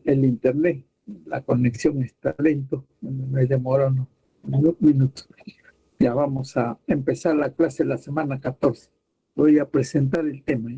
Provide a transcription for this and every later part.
el internet, la conexión está lento, me demora unos minutos. Ya vamos a empezar la clase la semana 14. Voy a presentar el tema.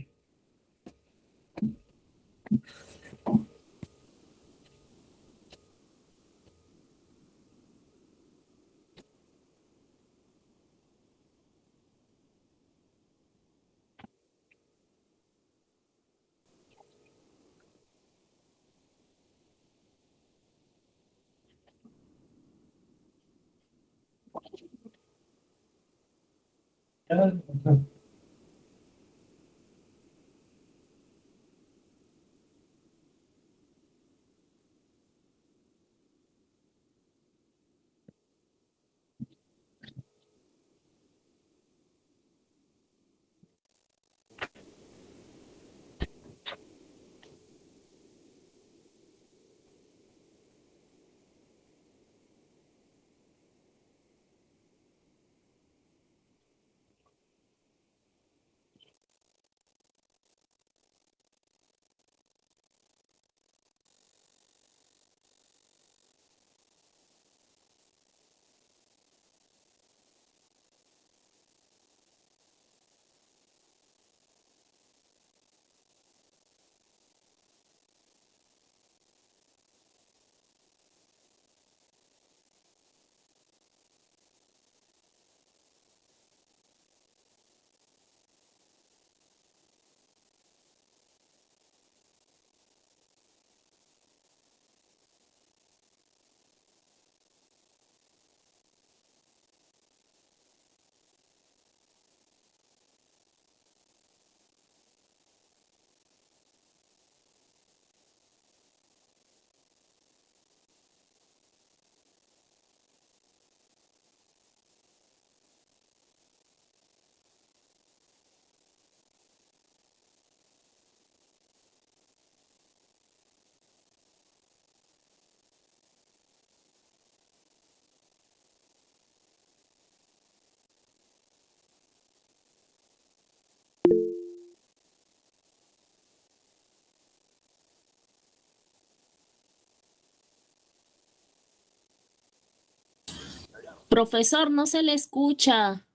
Profesor, no se le escucha.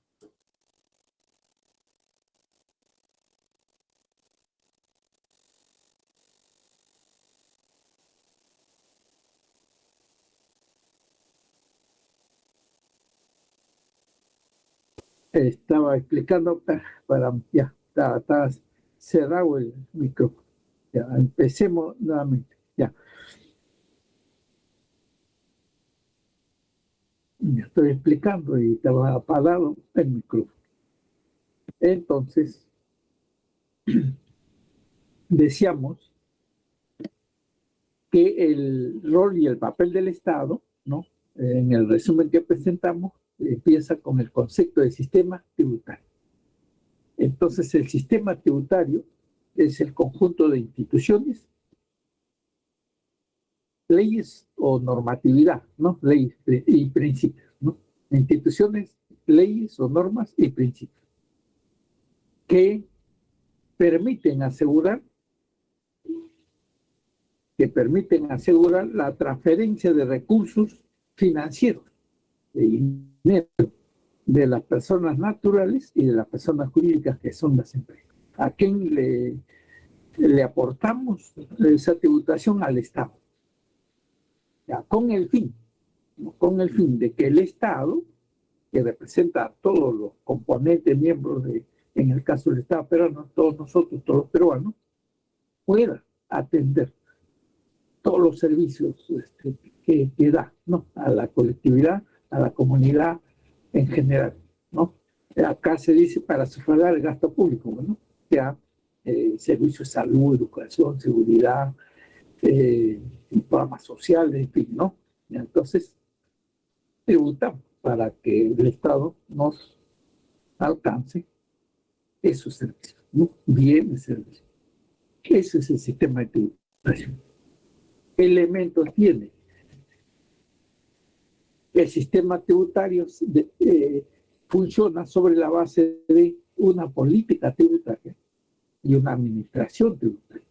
Estaba explicando ya está cerrado el micrófono. Ya, empecemos nuevamente. Ya. Ya estoy explicando y estaba apagado el micrófono. Entonces, decíamos que el rol y el papel del Estado, ¿no? En el resumen que presentamos, empieza con el concepto de sistema tributario. Entonces, el sistema tributario es el conjunto de instituciones, leyes o normatividad, ¿no? Leyes y principios, ¿no? Instituciones, leyes o normas y principios que permiten asegurar la transferencia de recursos financieros, de dinero, de las personas naturales y de las personas jurídicas que son las empresas. ¿A quién le aportamos esa tributación? Al Estado. Ya, con el fin de que el Estado, que representa a todos los componentes, miembros en el caso del Estado peruano, todos nosotros, todos los peruanos, pueda atender todos los servicios que da, ¿no? A la colectividad, a la comunidad en general, ¿no? Acá se dice para sufragar el gasto público, ¿no? Ya servicios de salud, educación, seguridad, programas sociales, en fin, ¿no? Entonces, tributamos para que el Estado nos alcance esos servicios, ¿no? Bienes, servicios. Ese es el sistema de tributación. ¿Qué elementos tiene? El sistema tributario funciona sobre la base de una política tributaria y una administración tributaria.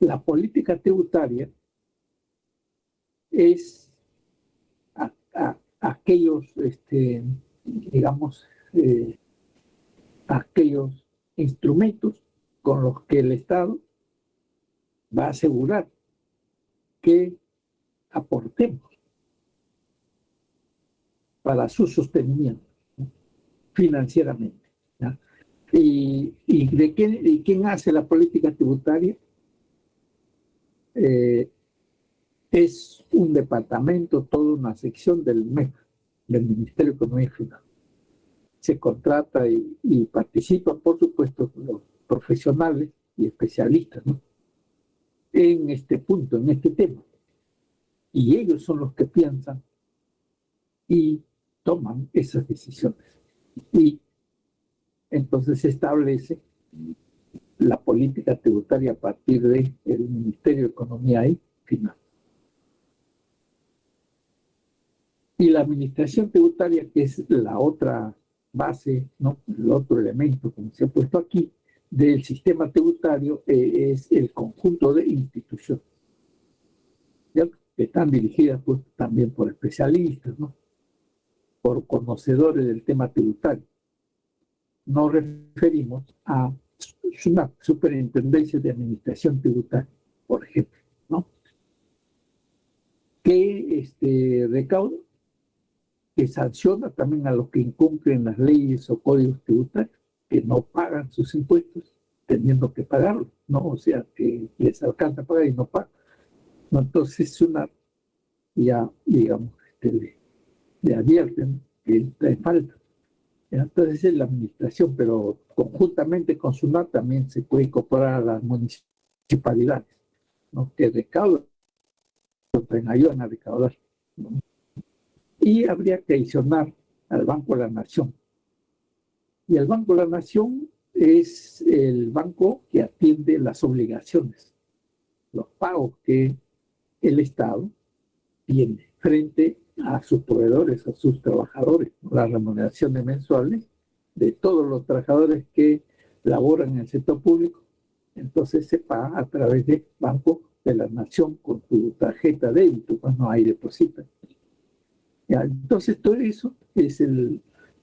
la política tributaria es aquellos, digamos, aquellos instrumentos con los que el Estado va a asegurar que aportemos para su sostenimiento, ¿no?, financieramente, ¿ya? ¿Y quién hace la política tributaria? Es un departamento, toda una sección del MEF, del Ministerio de Economía y Finanzas. Se contrata y participan, por supuesto, los profesionales y especialistas, ¿no?, en este punto, en este tema. Y ellos son los que piensan y toman esas decisiones. Y entonces se establece la política tributaria a partir del Ministerio de Economía y Finanzas. Y la administración tributaria, que es la otra base, ¿no?, el otro elemento, como se ha puesto aquí, del sistema tributario, es el conjunto de instituciones, ¿cierto?, que están dirigidas, pues, también por especialistas, ¿no?, por conocedores del tema tributario. Nos referimos a una superintendencia de administración tributaria, por ejemplo, ¿no?, que recauda, que sanciona también a los que incumplen las leyes o códigos tributarios, que no pagan sus impuestos teniendo que pagarlos, ¿no? O sea, que les alcanza a pagar y no pagan, ¿no? Entonces es una, ya, digamos, le advierten que hay falta. Entonces es la administración, pero conjuntamente con SUNAT también se puede incorporar a las municipalidades, ¿no?, que recaudan, ayudan a recaudar, ¿no? Y habría que adicionar al Banco de la Nación. Y el Banco de la Nación es el banco que atiende las obligaciones, los pagos que el Estado tiene frente a sus proveedores, a sus trabajadores, las remuneraciones mensuales de todos los trabajadores que laboran en el sector público. Entonces se paga a través del Banco de la Nación con tu tarjeta de débito, pues no hay deposita. Ya, entonces todo eso es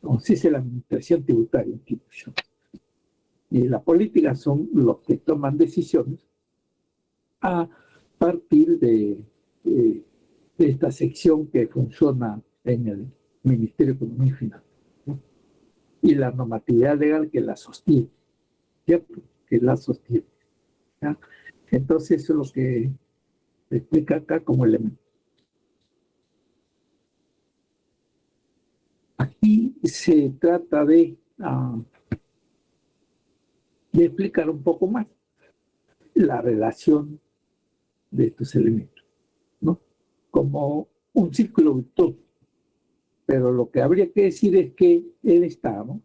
como se dice, la administración tributaria. Y la política son los que toman decisiones a partir de esta sección que funciona en el Ministerio de Economía y Finanzas, ¿no?, y la normatividad legal que la sostiene, ¿cierto?, que la sostiene, ¿ya? Entonces eso es lo que se explica acá como elemento. Aquí se trata de explicar un poco más la relación de estos elementos, ¿no?, como un círculo virtuoso. Pero lo que habría que decir es que el Estado,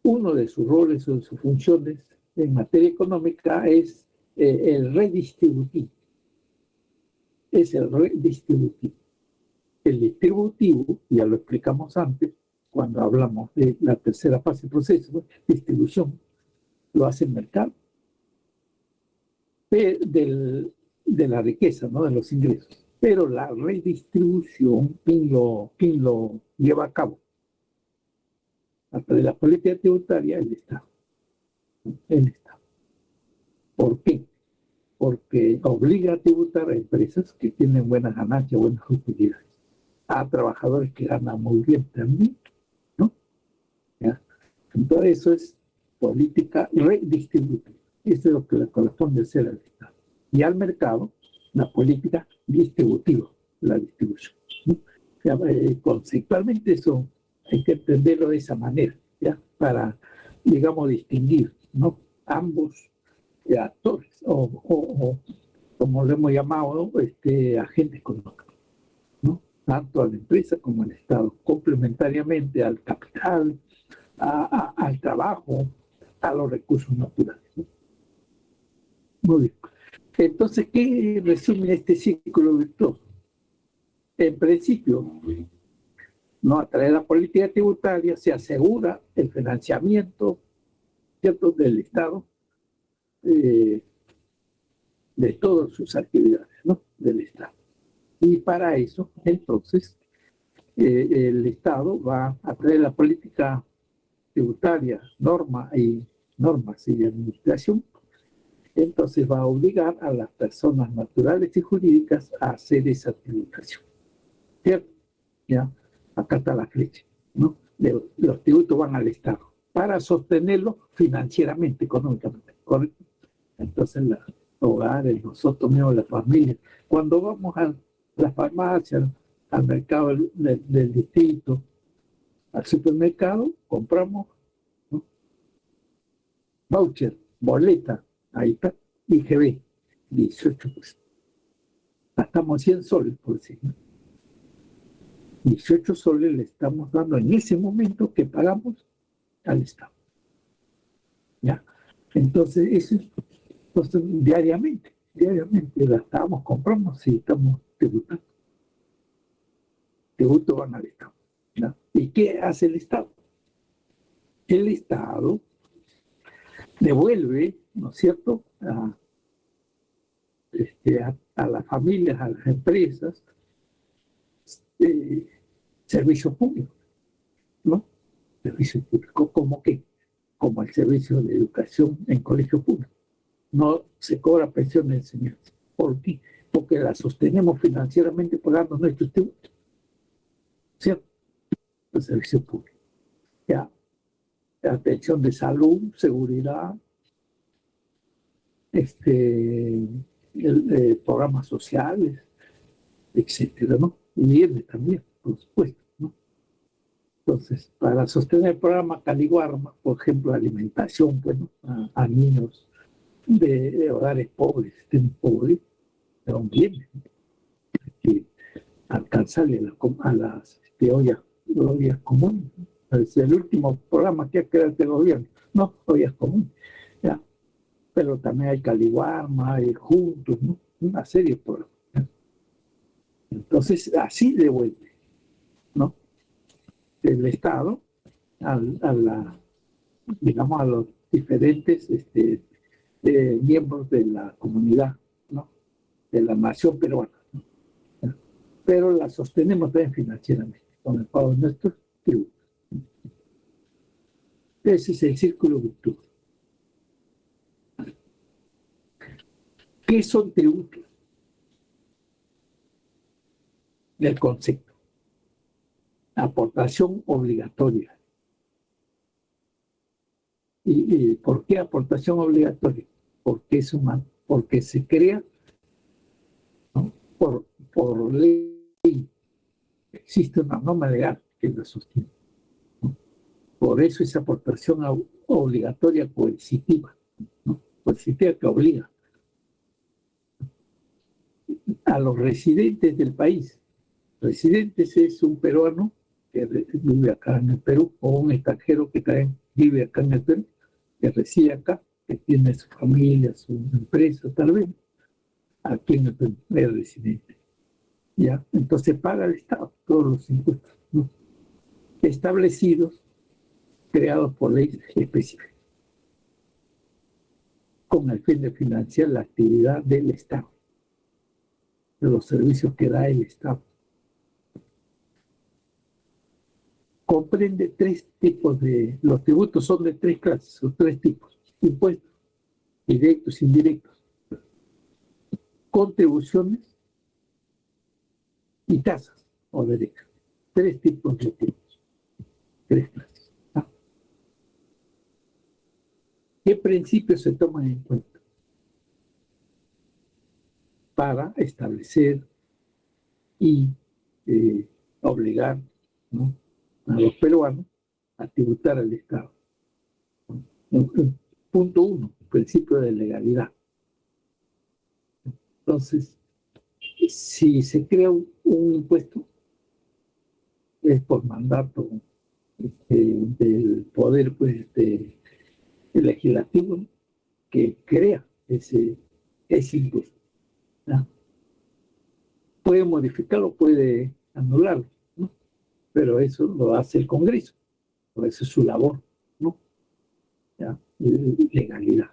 uno de sus roles o de sus funciones en materia económica es el redistributivo. Es el redistributivo. El distributivo, ya lo explicamos antes, cuando hablamos de la tercera fase del proceso, distribución, lo hace el mercado de la riqueza, ¿no?, de los ingresos. Pero la redistribución, ¿quién lo lleva a cabo? A través de la política tributaria, el Estado. El Estado. ¿Por qué? Porque obliga a tributar a empresas que tienen buenas ganancias, buenas utilidades, a trabajadores que ganan muy bien también, ¿no? ¿Ya? Entonces eso es política redistributiva. Eso es lo que le corresponde hacer al Estado. Y al mercado, la política distributiva, la distribución, ¿no? Ya, conceptualmente eso hay que entenderlo de esa manera, ¿ya?, para, digamos, distinguir, ¿no?, ambos actores, o como lo hemos llamado, agentes económicos, ¿no?, tanto a la empresa como al Estado, complementariamente al capital, al trabajo, a los recursos naturales, ¿no? Muy bien. Entonces, ¿qué resume este círculo virtuoso? En principio, ¿no?, a través de la política tributaria se asegura el financiamiento, ¿cierto?, del Estado, de todas sus actividades, ¿no? Del Estado. Y para eso, entonces, el Estado va a traer la política tributaria, normas y administración. Entonces va a obligar a las personas naturales y jurídicas a hacer esa tributación. ¿Cierto? Ya, acá está la flecha, ¿no? Los tributos van al Estado para sostenerlo financieramente, económicamente. ¿Correcto? Entonces, los hogares, nosotros mismos, las familias, cuando vamos a las farmacias, al mercado del distrito, al supermercado, compramos, ¿no? Voucher, boleta, ahí está, IGB, 18%. Gastamos 100 soles, por decir, ¿no? 18 soles le estamos dando en ese momento que pagamos al Estado. ¿Ya? Entonces, eso es diariamente gastamos, compramos y estamos tributando. Tributos van al Estado. ¿Ya? ¿Y qué hace el Estado? El Estado devuelve, ¿no es cierto?, a las familias, a las empresas, servicios públicos, ¿no? Servicios públicos, ¿como qué? Como el servicio de educación en colegio público. No se cobra pensión de enseñanza. ¿Por qué? Porque la sostenemos financieramente pagando nuestros tributos. ¿Cierto? El servicio público. Ya. Atención de salud, seguridad, programas sociales, etcétera, ¿no? Y viene también, por supuesto, ¿no? Entonces, para sostener el programa Caliguarma, por ejemplo, alimentación, bueno, a niños de hogares pobres, pobres, pero bien, que alcanzarle a las ollas comunes. Es el último programa que ha creado este gobierno, no, ollas comunes, ya. Pero también hay Caliguarma, hay Juntos, ¿no? Una serie de programas, ¿ya? Entonces, así devuelve, ¿no? El Estado digamos, a los diferentes miembros de la comunidad, ¿no? De la nación peruana, ¿no? Pero la sostenemos también financieramente con el pago de nuestros tributos. Ese es el círculo virtuoso. ¿Qué son tributos? Del concepto. Aportación obligatoria. ¿Y por qué aportación obligatoria? Porque se crea, ¿no? por ley. Existe una norma legal que lo sostiene, ¿no? Por eso es aportación obligatoria coercitiva, ¿no? Coercitiva que obliga a los residentes del país. Residentes es un peruano que vive acá en el Perú, o un extranjero que también vive acá en el Perú, que reside acá, que tiene su familia, su empresa, tal vez, aquí en el Perú, es residente. ¿Ya? Entonces paga el Estado todos los impuestos, ¿no? Establecidos, creados por ley específica, con el fin de financiar la actividad del Estado, de los servicios que da el Estado. Comprende tres tipos los tributos son de tres clases, o tres tipos: impuestos, directos, indirectos, contribuciones y tasas o derechos. Tres tipos de tributos, tres clases. ¿Ah? ¿Qué principios se toman en cuenta para establecer y obligar, ¿no?, a los peruanos a tributar al Estado? Punto uno, principio de legalidad. Entonces, si se crea un impuesto, es por mandato del poder, pues, el legislativo, ¿no?, que crea ese impuesto, ¿no? Puede modificarlo, puede anularlo, ¿no? Pero eso lo hace el Congreso, por eso es su labor, ¿no? ¿Ya? Legalidad.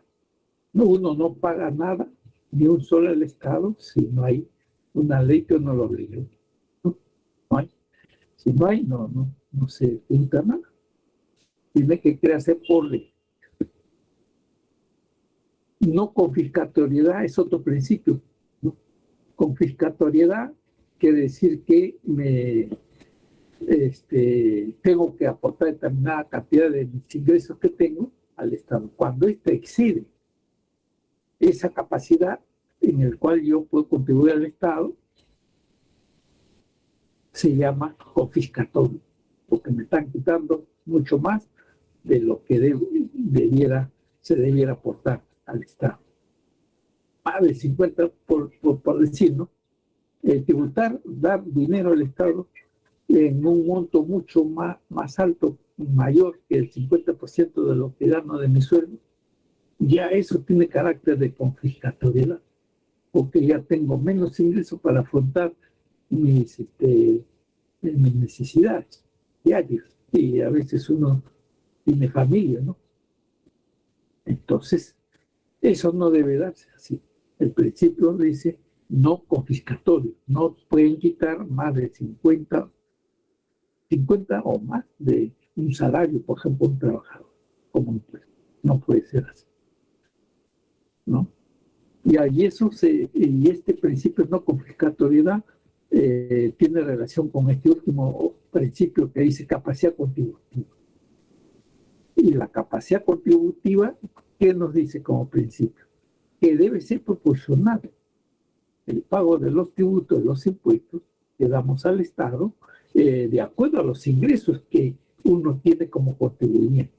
No, uno no paga nada ni un solo al Estado si no hay una ley que no lo obligue. No, no hay. Si no hay, no se pinta nada. Tiene que crearse por ley. No confiscatoriedad es otro principio, ¿no? Confiscatoriedad quiere decir que tengo que aportar determinada cantidad de mis ingresos que tengo al Estado. Cuando éste excede esa capacidad en el cual yo puedo contribuir al Estado, se llama confiscatorio, porque me están quitando mucho más de lo que se debiera aportar al Estado. Más del 50, por decir, ¿no? Tributar, dar dinero al Estado en un monto mucho más alto, mayor que el 50% de lo que gano de mi sueldo, ya eso tiene carácter de confiscatoriedad, porque ya tengo menos ingresos para afrontar mis necesidades diarias. Y a veces uno tiene familia, ¿no? Entonces, eso no debe darse así. El principio dice no confiscatorio, no pueden quitar más de 50 o más de un salario, por ejemplo, un trabajador como impuesto. No puede ser así, ¿no? Y este principio de no confiscatoriedad tiene relación con este último principio que dice capacidad contributiva. Y la capacidad contributiva, ¿qué nos dice como principio? Que debe ser proporcional el pago de los tributos, de los impuestos que damos al Estado, de acuerdo a los ingresos que uno tiene como contribuyente.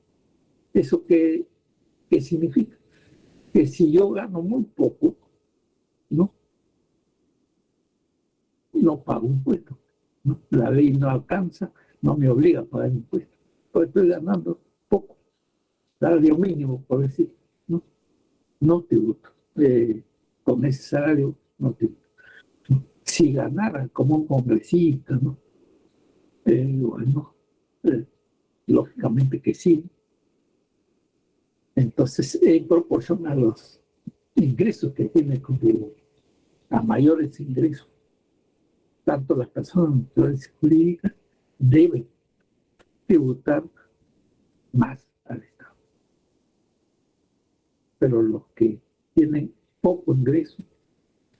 ¿Eso qué significa? Que si yo gano muy poco, no, no pago impuestos, ¿no? La ley no alcanza, no me obliga a pagar impuestos, porque estoy ganando poco, salario mínimo, por decir, no, no tributo. Con ese salario no tributo. Si ganara como un congresista, ¿no? Bueno, eh, lógicamente que sí. Entonces, en proporción a los ingresos que tiene el contribuyente, a mayores ingresos, tanto las personas naturales y jurídicas deben tributar más al Estado. Pero los que tienen poco ingreso,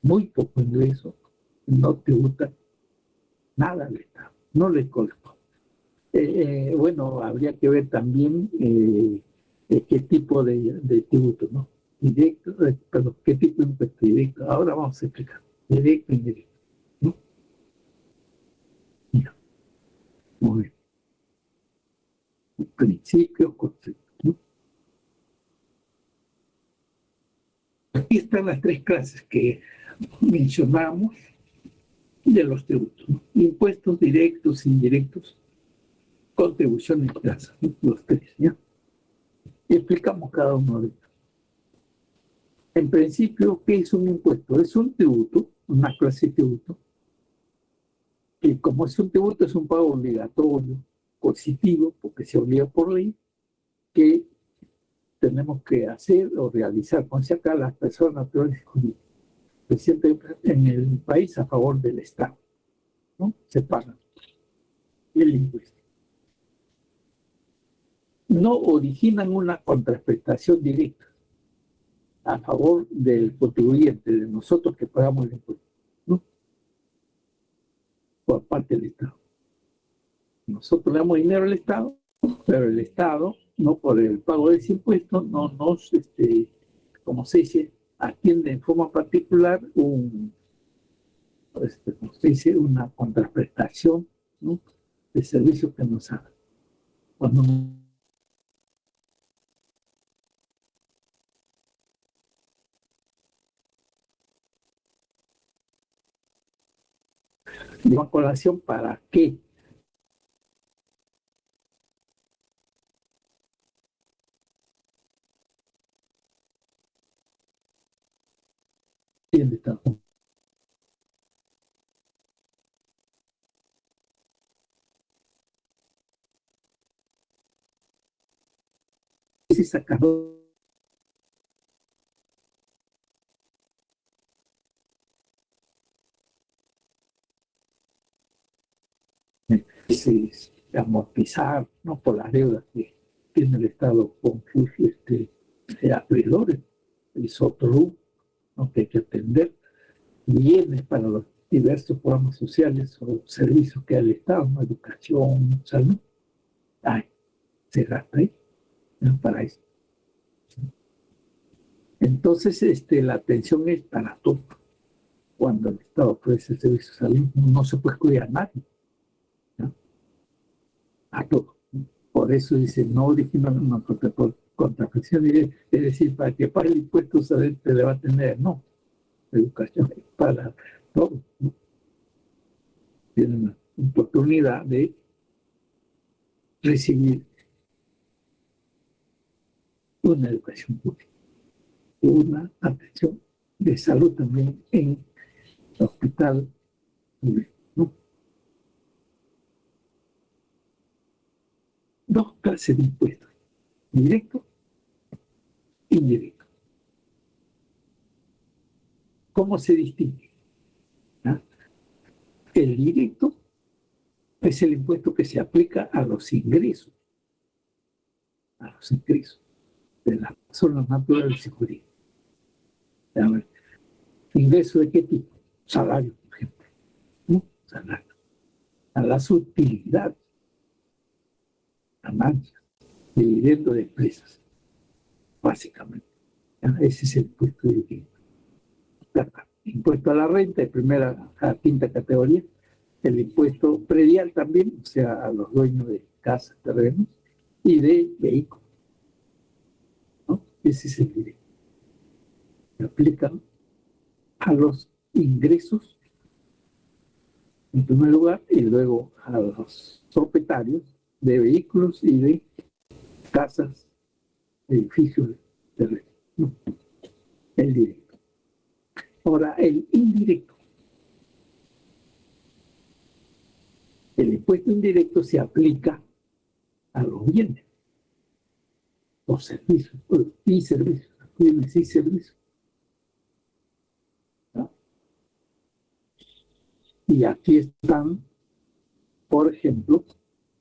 muy poco ingreso, no tributan nada al Estado, no les corresponde. Bueno, habría que ver también qué tipo de tributo, ¿no? Directo, perdón, qué tipo de impuesto directo. Ahora vamos a explicar. Directo e indirecto, ¿no? Mira, muy bien. Principios, conceptos, ¿no? Aquí están las tres clases que mencionamos de los tributos, ¿no? Impuestos directos, indirectos, contribuciones y tasas, ¿no? Los tres, ¿ya? Y explicamos cada uno de ellos. En principio, ¿qué es un impuesto? Es un tributo, una clase de tributo, que como es un tributo, es un pago obligatorio, coercitivo, porque se obliga por ley, que tenemos que hacer o realizar, con acá las personas naturales residentes en el país a favor del Estado, ¿no? Se paga el impuesto. No originan una contraprestación directa a favor del contribuyente, de nosotros que pagamos el impuesto, ¿no? Por parte del Estado. Nosotros le damos dinero al Estado, pero el Estado, no por el pago de ese impuesto, no nos, como se dice, atiende en forma particular como se dice, una contraprestación, ¿no? De servicios que nos hagan. Cuando digo colación, ¿para qué? El Estado. Ese sacador amortizar, ¿no? Por las deudas que tiene el Estado con sus acreedores. Es otro rubro, ¿no? Que hay que atender. Bienes para los diversos programas sociales o servicios que hay al Estado, ¿no? Educación, salud. Ay, se gasta ahí, ¿no? Para eso. Entonces, la atención es para todo. Cuando el Estado ofrece servicios de salud, no se puede excluir a nadie, ¿no? A todo. Por eso dice, no original una contraprestación, es decir, para que pague el impuesto se le va a tener, no. Educación es para todo, ¿no? Tiene una oportunidad de recibir una educación pública, una atención de salud también en el hospital público, ¿no? Dos clases de impuestos, directo e indirecto. ¿Cómo se distingue? ¿Ah? El directo es el impuesto que se aplica a los ingresos de las personas naturales y jurídicas. A ver, ¿ingreso de qué tipo? Salario, por ejemplo, ¿no? Salario. A las utilidades, ganancias, dividendo de empresas, básicamente. Ese es el impuesto directo. Impuesto a la renta de primera a quinta categoría, el impuesto predial también, o sea, a los dueños de casas, terrenos y de vehículos, ¿no? Ese es el directo. Se aplica a los ingresos, en primer lugar, y luego a los propietarios de vehículos y de casas, edificios, terrenos, ¿no? El directo. Ahora, el indirecto. El impuesto indirecto se aplica a los bienes, los servicios, y servicios, bienes y servicios, ¿no? Y aquí están, por ejemplo,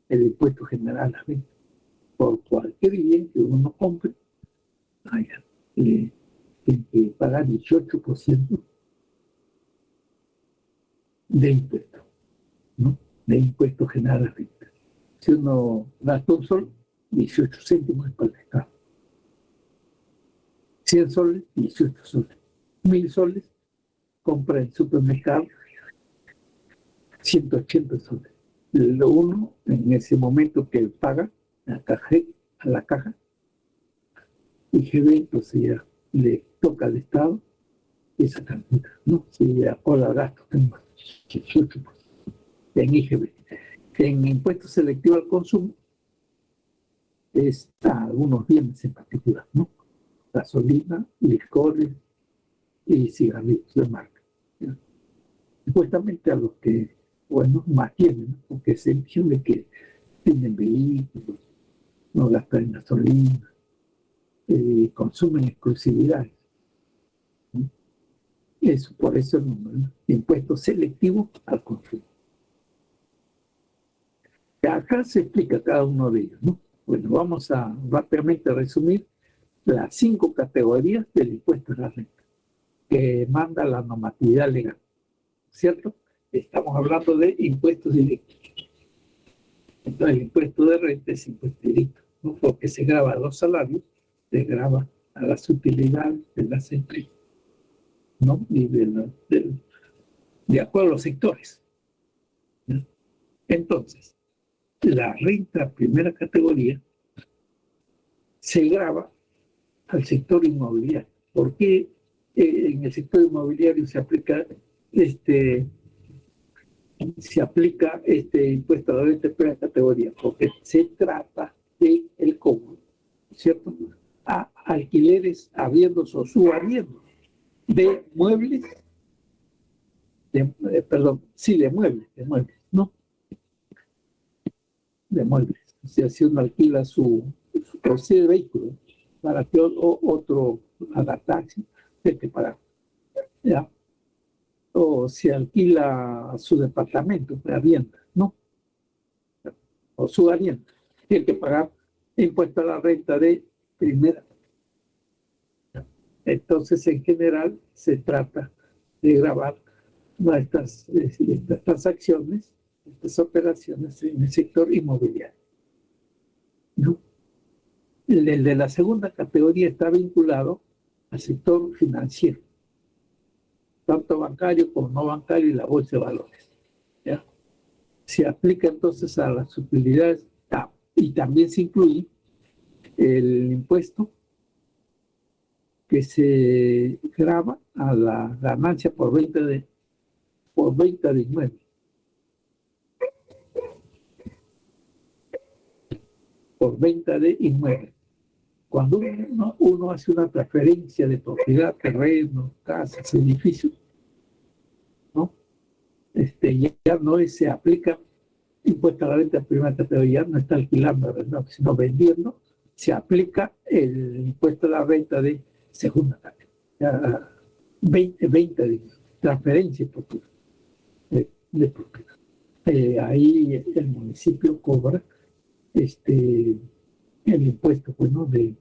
el impuesto general a la venta. Por cualquier bien que uno compre, tiene que pagar 18% de impuesto, ¿no? De impuesto general a la venta. Si uno gasta un sol, 18 céntimos para el Estado. 100 soles, 18 soles. 1000 soles, compra en el supermercado, 180 soles. Lo uno, en ese momento que paga a la caja, IGB, entonces ya le toca al Estado esa cantidad, ¿no? Si ahora gasto tengo 18% en IGB. En impuesto selectivo al consumo, está algunos bienes en particular, ¿no? Gasolina, licores y cigarrillos de marca, ¿no? Supuestamente a los que, bueno, más tienen, ¿no? Porque se entiende que tienen vehículos, no gastan en gasolina, consumen exclusividades, ¿no? Eso, por eso el número, ¿no? Impuesto selectivo al consumo. Acá se explica cada uno de ellos, ¿no? Bueno, vamos a rápidamente resumir las 5 categorías del impuesto a la renta que manda la normatividad legal, ¿cierto? Estamos hablando de impuestos directos. Entonces, el impuesto de renta es impuesto directo, ¿no? Porque se grava a los salarios, se grava a las utilidades de las empresas, ¿no? Y de acuerdo a los sectores, ¿no? Entonces, la renta primera categoría se grava al sector inmobiliario. ¿Por qué en el sector inmobiliario se aplica este impuesto a la renta de primera categoría? Porque se trata de el cobro, ¿cierto? A alquileres habiendos o subhabiendos de muebles, de muebles, ¿no? De muebles. O sea, si uno alquila su vehículo para que otro haga taxi, tiene que pagar, ¿ya? O si alquila su departamento, arrienda, ¿no? o su arriendo. Tiene que pagar impuesto a la renta de primera. Entonces, en general, se trata de gravar estas transacciones, estas operaciones en el sector inmobiliario, ¿no? El de la segunda categoría está vinculado al sector financiero, tanto bancario como no bancario y la bolsa de valores, ¿ya? Se aplica entonces a las utilidades y también se incluye el impuesto que se grava a la ganancia por venta de inmuebles. Por venta de inmuebles. Cuando uno hace una transferencia de propiedad, terreno, casas, edificios, ¿no? Ya no se aplica impuesto a la renta de primera categoría, no está alquilando, ¿no? Sino vendiendo, se aplica el impuesto a la renta de segunda categoría. 20 de transferencia de propiedad. Ahí el municipio cobra el impuesto, pues, ¿no? de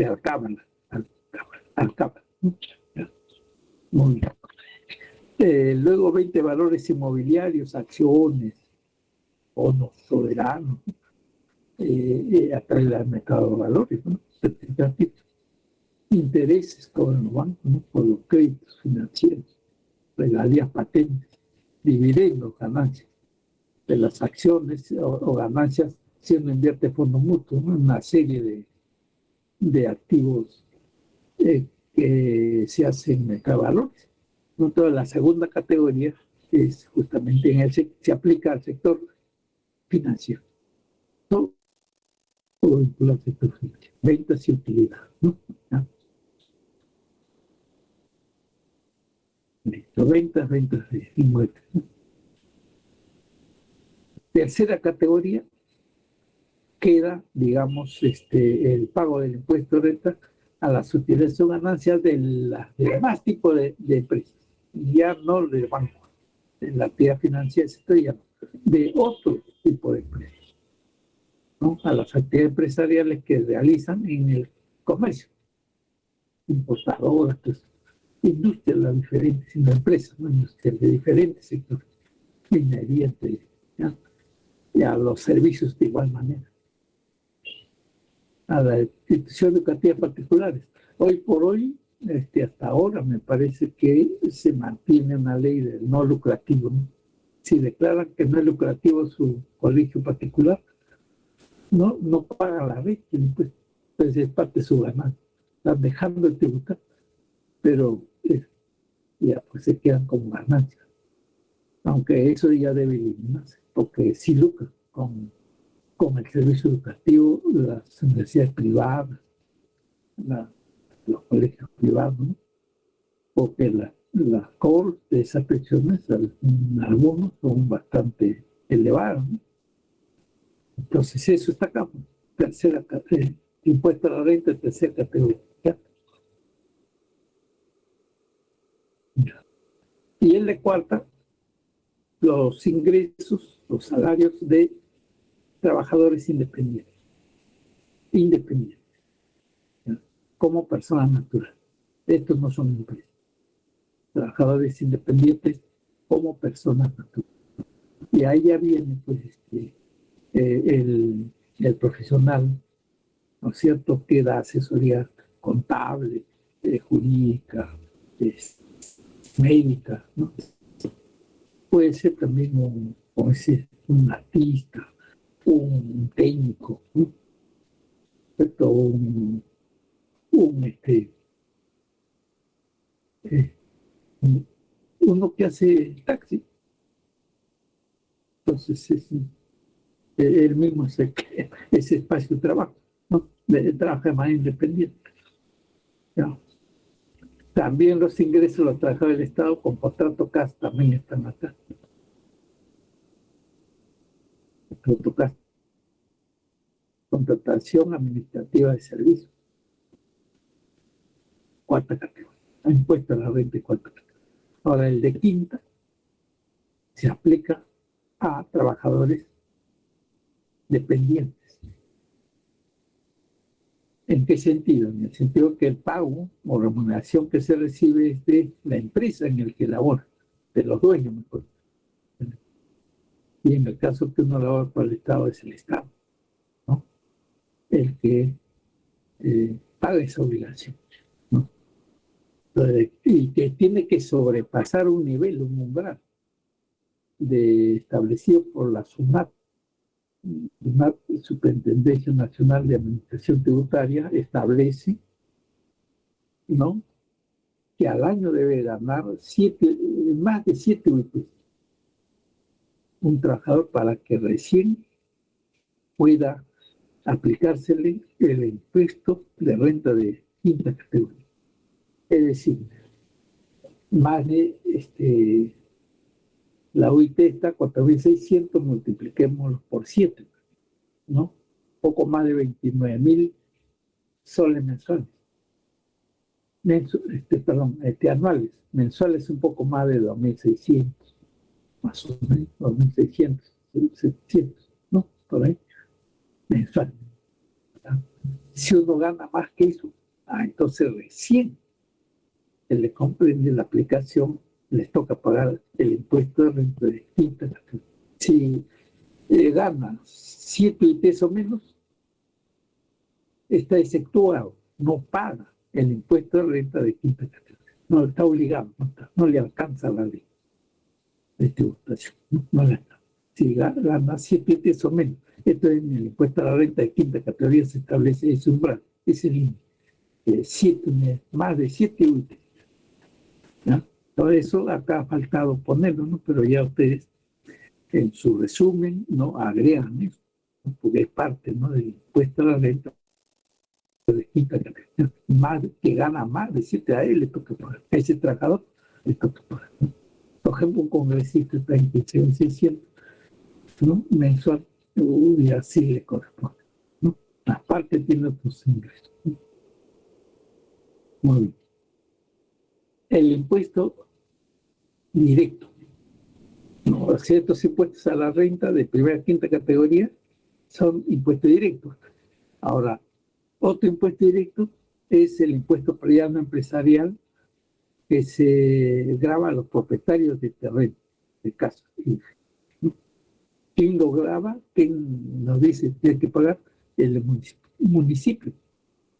Alcábala, ¿no? Muy bien. Luego 20 valores inmobiliarios, acciones, bonos soberanos, atrae al mercado de valores, ¿no? Intereses cobran los bancos, ¿no? Por los créditos financieros, regalías patentes, dividendos, ganancias de las acciones o ganancias si uno invierte fondos mutuos, ¿no? Una serie de activos que se hacen en mercado de valores. Entonces, la segunda categoría es justamente se aplica al sector financiero. Todo vinculado al sector financiero. Ventas y utilidad, ¿no? ¿Ya? Listo. Ventas de inmuebles, ¿no? Tercera categoría queda, digamos, el pago del impuesto de renta a las utilidades o ganancias de más tipo de empresas. Ya no del banco, de la actividad financiera, ya no, de otro tipo de empresas, ¿no? A las actividades empresariales que realizan en el comercio, importadoras, pues, industrias, las diferentes, sino empresas, ¿no? Industrias de diferentes sectores, minería, ¿ya? Y a los servicios de igual manera, a las instituciones educativas particulares. Hoy por hoy, hasta ahora me parece que se mantiene una ley del no lucrativo, ¿no? Si declaran que no es lucrativo su colegio particular, no pagan la renta, pues es parte de su ganancia. Están dejando de tributar, pero ya pues se quedan como ganancias. Aunque eso ya debe eliminarse, porque sí lucran con el servicio educativo, las universidades privadas, los colegios privados, ¿no? Porque las cobros de esas pensiones, algunos son bastante elevados, ¿no? Entonces eso está acá. Tercera categoría, impuesto a la renta, tercera categoría. ¿Ya? Y el de cuarta, los ingresos, los salarios de trabajadores independientes, ¿ya? Como personas naturales. Estos no son empresas. Trabajadores independientes como personas naturales. Y ahí ya viene, pues, el profesional, ¿no es cierto?, que da asesoría contable, jurídica, médica, ¿no? Puede ser también un artista, un técnico, ¿no? un, un, eh, uno que hace taxi. Entonces él mismo ese espacio de trabajo, ¿no? Trabaja de manera independiente, ¿no? También los ingresos de los trabajadores del Estado con contrato CAS también están acá. Contrato CAS, contratación administrativa de servicios, cuarta categoría. Impuesto a la renta y cuarta categoría. Ahora, el de quinta, se aplica a trabajadores dependientes. ¿En qué sentido? En el sentido que el pago o remuneración que se recibe es de la empresa en el que labora, de los dueños, mejor. Y en el caso que uno labora para el Estado es el Estado, ¿no? El que paga esa obligación, ¿no? Entonces, y que tiene que sobrepasar un nivel, un umbral establecido por la SUNAT, una Superintendencia Nacional de Administración Tributaria establece, ¿no?, que al año debe ganar más de 7 UIT un trabajador para que recién pueda aplicársele el impuesto de renta de quinta categoría. Es decir, más de la UIT está 4.600, multipliquémoslo por 7, ¿no? Poco más de 29.000 soles mensuales. Anuales. Mensuales un poco más de 2.600, más o menos, 2.600, 700, ¿no? Por ahí, mensual. Si uno gana más que eso, entonces recién se le comprende la aplicación, les toca pagar el impuesto de renta de quinta categoría. Si gana 7 ITs o menos, está exceptuado, no paga el impuesto de renta de quinta categoría. No está obligado, no le alcanza la ley de tributación. No le alcanza. Si gana 7 ITs o menos, esto en el impuesto a la renta de quinta categoría se establece ese umbral, ese límite. Más de 7 UIT. ¿Ya? Todo eso acá ha faltado ponerlo, ¿no? Pero ya ustedes en su resumen no agregan eso, ¿no? Porque es parte, ¿no?, del impuesto a la renta de quinta categoría. Más que gana más de 7, a él le toca pagar. A ese trabajador le toca pagar, ¿no? Por ejemplo, un congresista está en 15.600, ¿no?, mensual, y así le corresponde, ¿no? Aparte tiene otros ingresos, ¿no? Muy bien. El impuesto directo, ¿no? Ciertos impuestos a la renta de primera a quinta categoría son impuestos directos. Ahora, otro impuesto directo es el impuesto predial no empresarial, que se grava a los propietarios de terreno, de casa. ¿Quién lo grava? ¿Quién nos dice que hay que pagar? El municipio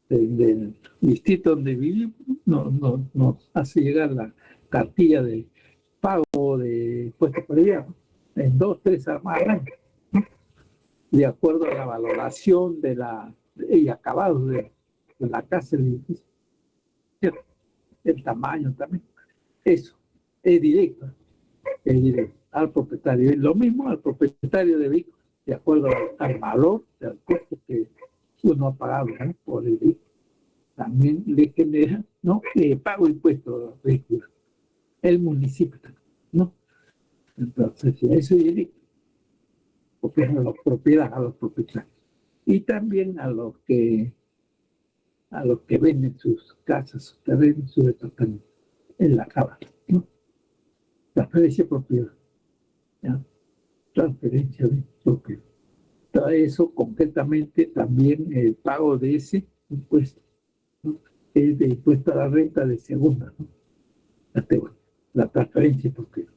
del distrito donde vivimos nos hace llegar la cartilla de pago de impuestos predial en 2, 3 armas al año, de acuerdo a la valoración y acabado de la casa, el edificio, el tamaño también. Eso es directo al propietario. Y lo mismo al propietario de vehículos, de acuerdo al valor, al costo que uno ha pagado, ¿no?, por el vehículo. También le genera, ¿no?, pago impuestos a los vehículos. El municipio, ¿no? Entonces, eso es directo, porque es a los propietarios. Y también a los que venden sus casas, sus terrenos, sus departamentos en la cámara, ¿no? Transferencia de propiedad, ¿ya? Transferencia de propiedad. Todo eso concretamente también el pago de ese impuesto, ¿no?, es de impuesto a la renta de segunda, ¿no?, categoría, la transferencia de propiedad.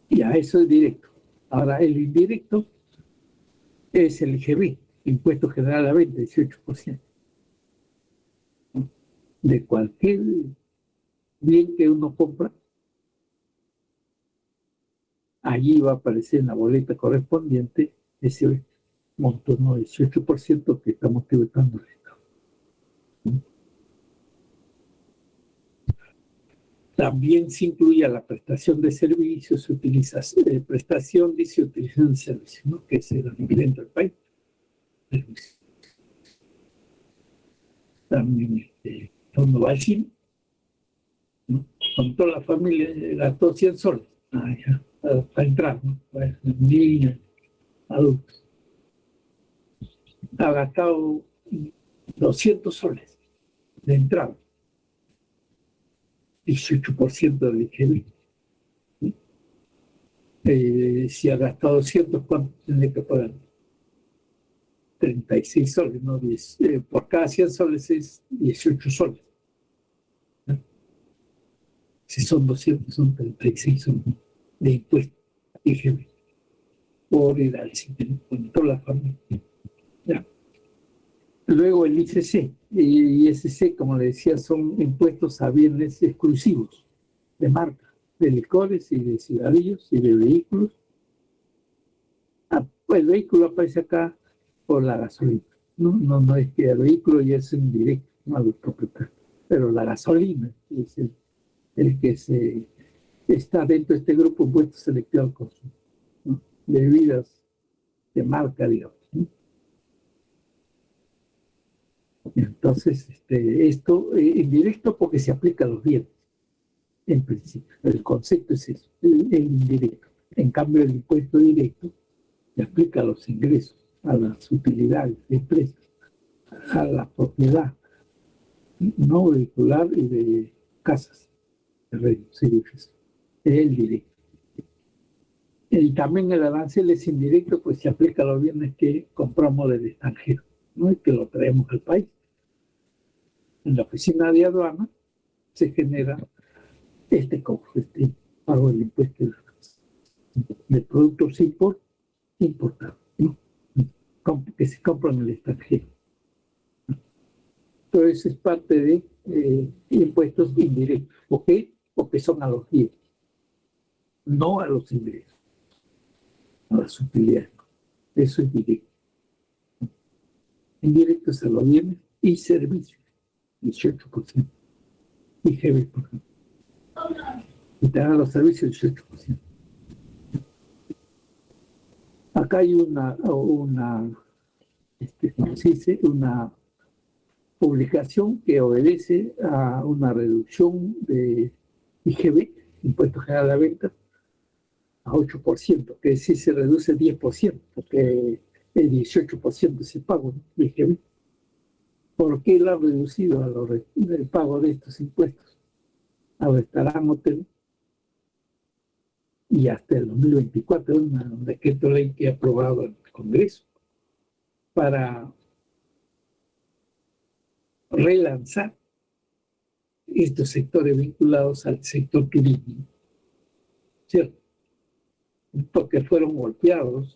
Ya, eso es directo. Ahora, el indirecto es el IGB, Impuesto General a la Venta, 18%. ¿No? De cualquier bien que uno compra, allí va a aparecer en la boleta correspondiente ese monto, ¿no?, 18% que estamos tributando al Estado. ¿No? También se incluye a la prestación de servicios, prestación, dice, utilización de servicios, ¿no?, que es el equivalente al país. También cuando va al cine, ¿no?, con toda la familia gastó 100 soles. Ya, para entrar, ¿no?, para niños, adultos. Ha gastado 200 soles de entrada, 18% del IGB. Si ha gastado 200, ¿cuánto tiene que pagar? 36 soles, ¿no? Por cada 100 soles es 18 soles. ¿No? Si son 200, son 36 soles de impuestos IGB por ir al sitio con toda la familia. ¿Ya? Luego el ICC y ISC, como le decía, son impuestos a bienes exclusivos de marca, de licores y de cigarrillos y de vehículos. El vehículo aparece acá por la gasolina. No es que el vehículo ya es indirecto, no al propietario, pero la gasolina es el que está dentro de este grupo impuesto selectivo al consumo, ¿no? De bebidas de marca, digamos, ¿no? Entonces, esto indirecto porque se aplica a los bienes, en principio. El concepto es eso, el indirecto. En cambio, el impuesto directo se aplica a los ingresos, a las utilidades de empresas, a la propiedad no vehicular y de casas, terrenos, edificios. El directo. Y también el arancel es indirecto, pues se aplica a los bienes que compramos del extranjero, ¿no? Y que lo traemos al país. En la oficina de aduana se genera este cobro, este pago del impuesto de productos importados, ¿no? Que se compran en el extranjero. Entonces es parte de impuestos indirectos. ¿Por qué? Porque son a los bienes, no a los ingresos, a las utilidades. Eso es directo. Indirectos a los bienes y servicios, 18%. IGB, por ejemplo. Y te hagan los servicios, 18%. Acá hay ¿cómo se dice? Una publicación que obedece a una reducción de IGB, Impuesto General de Ventas, a 8%, que sí se reduce 10%, porque el 18% es el pago, ¿no? De IGB. ¿Por qué lo ha reducido el pago de estos impuestos? A restaurante, hotel, y hasta el 2024, un decreto ley que ha aprobado el Congreso para relanzar estos sectores vinculados al sector turismo, ¿cierto? Porque fueron golpeados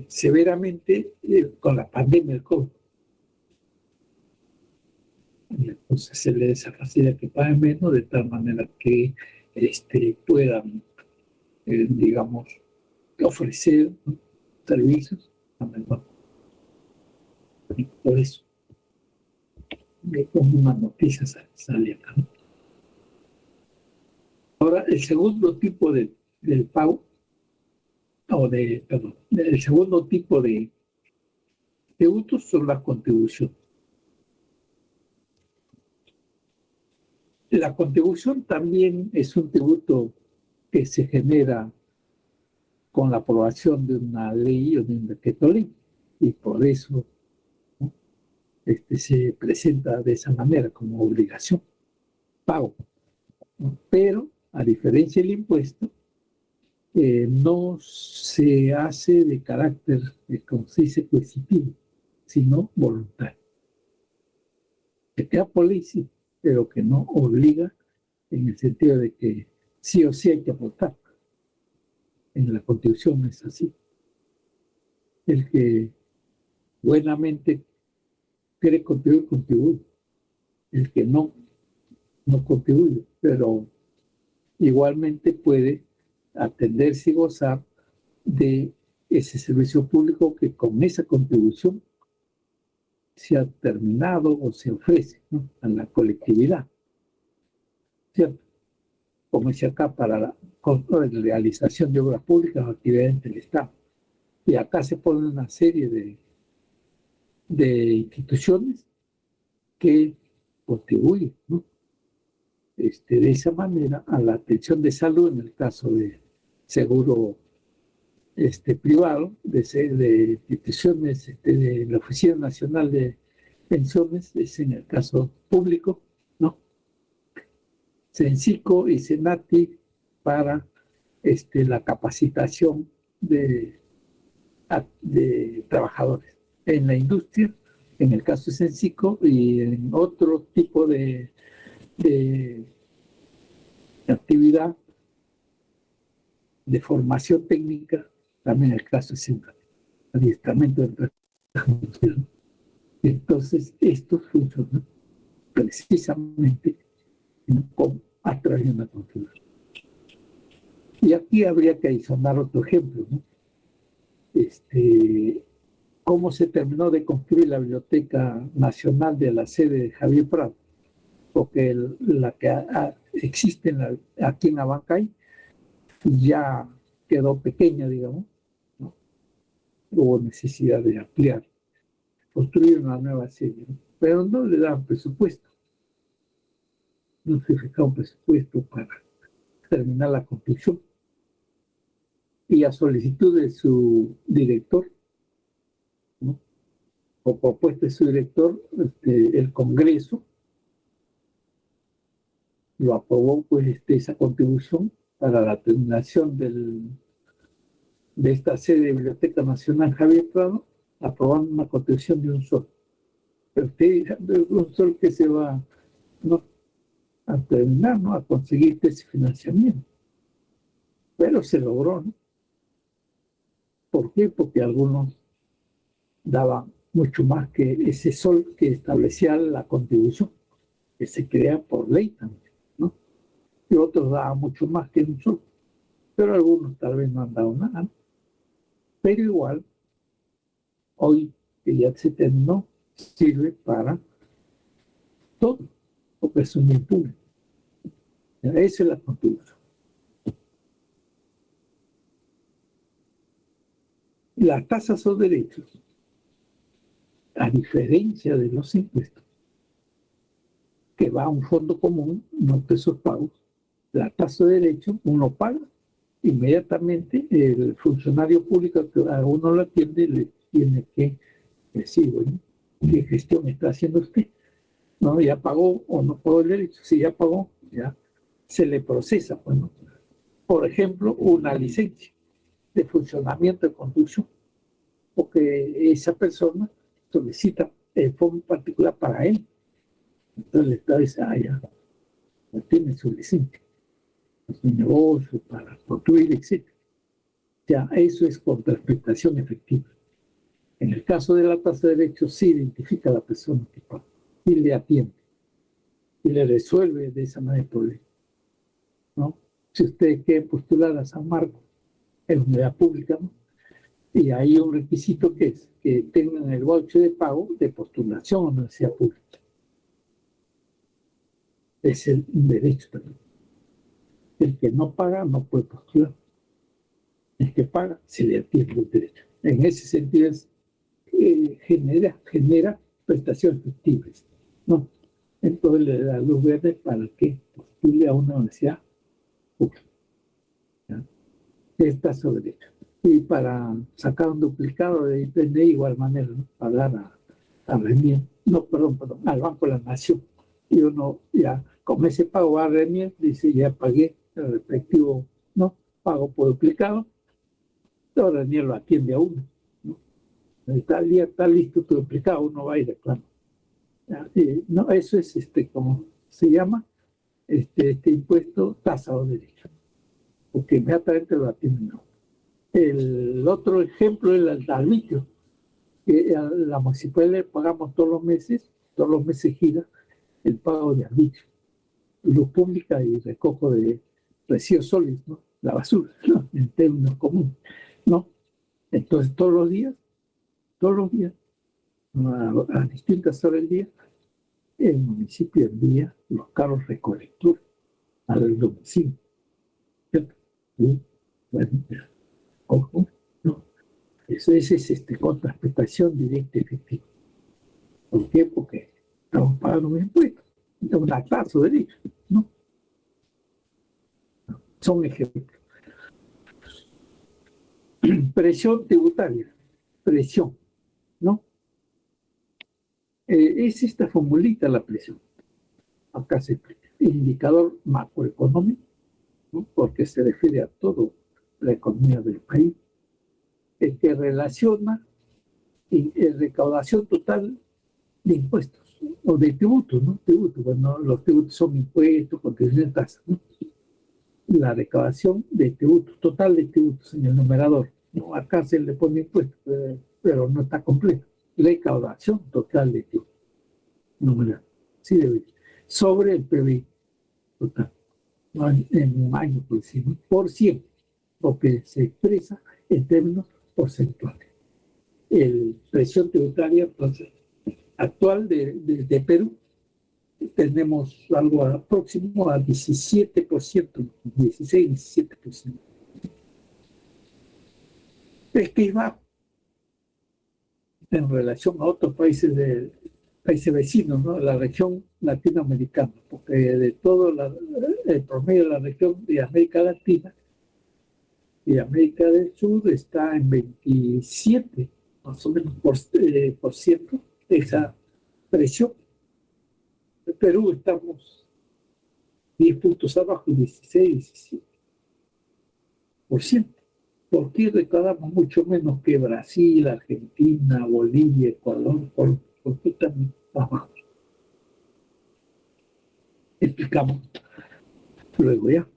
severamente con la pandemia del COVID. Y entonces se les facilita que paguen menos de tal manera que puedan, digamos, ofrecer, ¿no?, servicios a mejor. Y por eso, como una noticia sale acá, ¿no? Ahora, el segundo tipo del pago, perdón, el segundo tipo de tributos son las contribuciones. La contribución también es un tributo que se genera con la aprobación de una ley o de un decreto ley, y por eso, ¿no?, se presenta de esa manera como obligación, pago, ¿no? Pero, a diferencia del impuesto, no se hace de carácter, como se dice, coercitivo, sino voluntario. Que queda por ley, sí, pero que no obliga en el sentido de que sí o sí hay que aportar. En la contribución es así. El que buenamente quiere contribuir, contribuye. El que no contribuye, pero igualmente puede atenderse y gozar de ese servicio público que con esa contribución se ha terminado o se ofrece, ¿no?, a la colectividad, ¿cierto? Como dice acá, para la realización de obras públicas o actividades del Estado. Y acá se pone una serie de instituciones que contribuyen, ¿no?, de esa manera a la atención de salud en el caso de seguro privado, de instituciones de la Oficina Nacional de Pensiones, es en el caso público, ¿no? CENCICO y CENATI para la capacitación de trabajadores en la industria, en el caso de Sensico, y en otro tipo de actividad de formación técnica, también en el caso de Sensico, adiestramiento de transmisión. Entonces, esto funciona precisamente, ¿no?, a través de una cultura. Y aquí habría que adicionar otro ejemplo, ¿no? Cómo se terminó de construir la Biblioteca Nacional de la sede de Javier Prado, porque la que existe aquí en Abancay ya quedó pequeña, digamos, ¿no? Hubo necesidad de ampliar, construir una nueva sede, ¿no? Pero no le daban presupuesto, no se fijaba un presupuesto para terminar la construcción. Y a solicitud de su director, ¿no?, o propuesta de su director, el Congreso lo aprobó, pues, esa contribución para la terminación de esta sede de Biblioteca Nacional Javier Prado, aprobando una contribución de un sol. Pero usted, de un sol que se va, ¿no?, a terminar, ¿no?, a conseguir ese financiamiento. Pero se logró, ¿no? ¿Por qué? Porque algunos daban mucho más que ese sol que establecía la contribución, que se crea por ley también, ¿no? Y otros daban mucho más que un sol, pero algunos tal vez no han dado nada, ¿no? Pero igual, hoy que ya se terminó, sirve para todo, porque es un bien público. Esa es la contribución. Las tasas son derechos, a diferencia de los impuestos, que va a un fondo común, no esos pagos. La tasa de derecho uno paga, inmediatamente el funcionario público que a uno lo atiende le tiene que decir, bueno, ¿qué gestión está haciendo usted? ¿No? ¿Ya pagó o no pagó el derecho? Si ya pagó, ya se le procesa, bueno, por ejemplo, una licencia de funcionamiento de conducción, porque esa persona solicita el fondo particular para él. Entonces el Estado dice, ya tiene su licencia, su negocio, para construir, etc. Ya, eso es contraprestación efectiva. En el caso de la tasa de derechos, sí identifica a la persona que paga y le atiende y le resuelve de esa manera el problema, ¿no? Si usted quiere postular a San Marcos en unidad pública, ¿no?, y hay un requisito que es que tengan el voucher de pago de postulación a la universidad pública. Es un derecho también. El que no paga no puede postular. El que paga se le atiende el derecho. En ese sentido genera prestaciones efectivas, ¿no? Entonces le da luz verde para que postule a una universidad pública, ¿ya? Está sobre derecho. Y para sacar un duplicado de igual manera, ¿no?, pagar a Renier, no, perdón, al Banco de la Nación. Y uno ya con ese pago a Renier dice, ya pagué el respectivo, ¿no?, pago por duplicado. Entonces Renier lo atiende a uno, ¿no? Está listo tu duplicado, uno va y reclama. No, eso es, como se llama, este impuesto tasa o derecho, porque inmediatamente lo atienden. El otro ejemplo es el arbitrio, que a la municipalidad le pagamos todos los meses gira el pago de arbitrio, luz pública y recojo de residuos sólidos, ¿no?, la basura, ¿no?, en términos comunes, ¿no? Entonces todos los días, a distintas horas del día, el municipio envía los carros recolectores al domicilio, ¿cierto? Y, bueno, ojo, ¿no? Eso es contraprestación directa y efectiva. ¿Por qué? Porque estamos pagando un impuesto, una tasa de derecho, ¿no? Son ejemplos. Presión tributaria, presión, ¿no? Es esta formulita la presión. Acá se explica. Indicador macroeconómico ¿no? Porque se refiere a toda la economía del país, el que relaciona recaudación total de impuestos o de tributos, ¿no? Tributos, bueno, los tributos son impuestos, contribuciones, tasas, ¿no? La recaudación de tributos, total de tributos en el numerador, ¿no? Acá se le pone impuestos, pero no está completo. Recaudación total de tributos, numerador, sí debe ir. Sobre el PBI total, ¿no? En un año, por decirlo, por ciento, porque se expresa en términos porcentuales. El presión tributaria, entonces, actual de Perú, tenemos algo próximo a 17%, 16, 17%. Es que es bajo en relación a otros países vecinos, ¿no? La región latinoamericana, porque de todo el promedio de la región de América Latina y América del Sur está en 27, más o menos, por ciento de esa presión. En Perú estamos 10 puntos abajo, 16, 17%. ¿Por qué recaudamos mucho menos que Brasil, Argentina, Bolivia, Ecuador? ¿Por qué tan abajo? Explicamos luego ya.